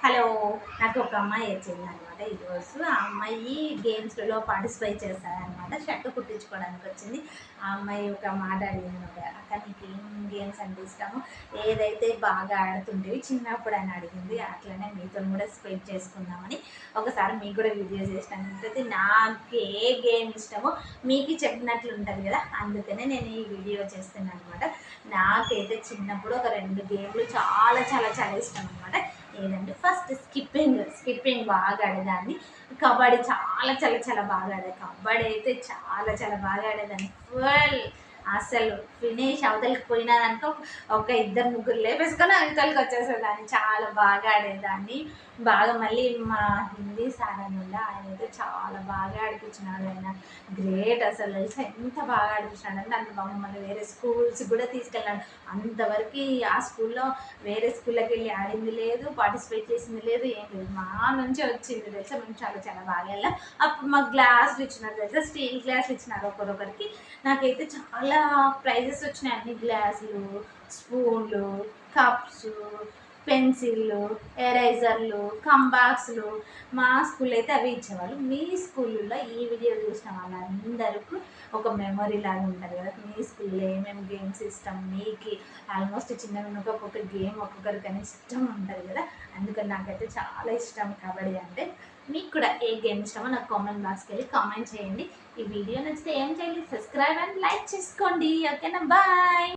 Hello, నాకు ఒక అమ్మాయి వచ్చిందనమాట ఈరోజు. ఆ అమ్మాయి గేమ్స్‌లలో పార్టిసిపేట్ చేస్తాదనమాట. షర్ట్ కుట్టించుకోవడానికి వచ్చింది. ఆ అమ్మాయి ఒక మాట అడిగిందనమాట. "అక్క నీకేం గేమ్స్ అంటే ఇష్టము? ఏదైతే బాగా ఆడుతుంటివి చిన్నప్పుడు" అని అడిగింది. అట్లనే మీతో కూడా స్ప్రెడ్ చేసుకుందామని ఒకసారి మీకు కూడా వీడియో చేసినట్లయితే నాకు ఏ గేమ్ ఇష్టమో మీకు చెప్పినట్లు ఉంటుంది కదా, అందుకనే నేను ఈ వీడియో చేస్తున్నాను అనమాట. నాకైతే చిన్నప్పుడు ఒక 2 గేమ్లు చాలా చాలా చాలా ఇష్టం అనమాట. ఏదంటే ఫస్ట్ స్కిప్పింగ్ బాగా ఆడేదాన్ని. కబడ్డీ చాలా చాలా చాలా బాగా ఆడేది. కబడ్డీ అయితే చాలా చాలా బాగా ఆడేదాన్ని. అసలు ఫినిష్ అవతలకి పోయినాదనుకో ఒక ఇద్దరు ముగ్గురు లేపేసుకొని అవతలకి వచ్చేసేదాన్ని. చాలా బాగా ఆడేదాన్ని. బాగా మళ్ళీ మా హిందీ సార్ అని ఉండే, ఆయన అయితే చాలా బాగా ఆడిపించినాడు. ఆయన గ్రేట్ అసలు. ఎంత బాగా ఆడిపించినాడు అంటే మమ్మల్ని వేరే స్కూల్స్ కూడా తీసుకెళ్ళాడు. అంతవరకు ఆ స్కూల్లో వేరే స్కూల్లోకి వెళ్ళి ఆడింది లేదు, పార్టిసిపేట్ చేసింది లేదు, ఏం లేదు. మా నుంచే వచ్చింది తెలుసా. మేము చాలా చాలా బాగా వెళ్ళాం. అప్పుడు మాకు గ్లాసులు ఇచ్చినారు తెలుసా, స్టీల్ గ్లాసులు ఇచ్చినారు ఒకరొకరికి. నాకైతే చాలా ప్రైజెస్ వచ్చినాయి. అన్ని గ్లాసులు, స్పూన్లు, కప్స్, పెన్సిళ్ళు, ఎరేజర్లు, కంబాక్స్లు. మా స్కూల్లో అయితే అవి ఇచ్చేవాళ్ళు. మీ స్కూల్లో ఈ వీడియో చూసిన వాళ్ళందరికీ ఒక మెమొరీ లాగా ఉంటుంది కదా. మీ స్కూల్లో ఏమేమి గేమ్స్ ఇష్టం, మీకు ఆల్మోస్ట్ చిన్న ఒక్కొక్క గేమ్ ఒక్కొక్కరికైనా ఇష్టం ఉంటుంది కదా. అందుకని నాకైతే చాలా ఇష్టం కబడ్డీ అంటే. మీకు కూడా ఏ గేమ్ ఇష్టమో నాకు కామెంట్ బాక్స్కి వెళ్ళి కామెంట్ చేయండి. ఈ వీడియో నచ్చితే ఏం చేయాలి, సబ్స్క్రైబ్ అండ్ లైక్ చేసుకోండి. ఓకేనా, బాయ్.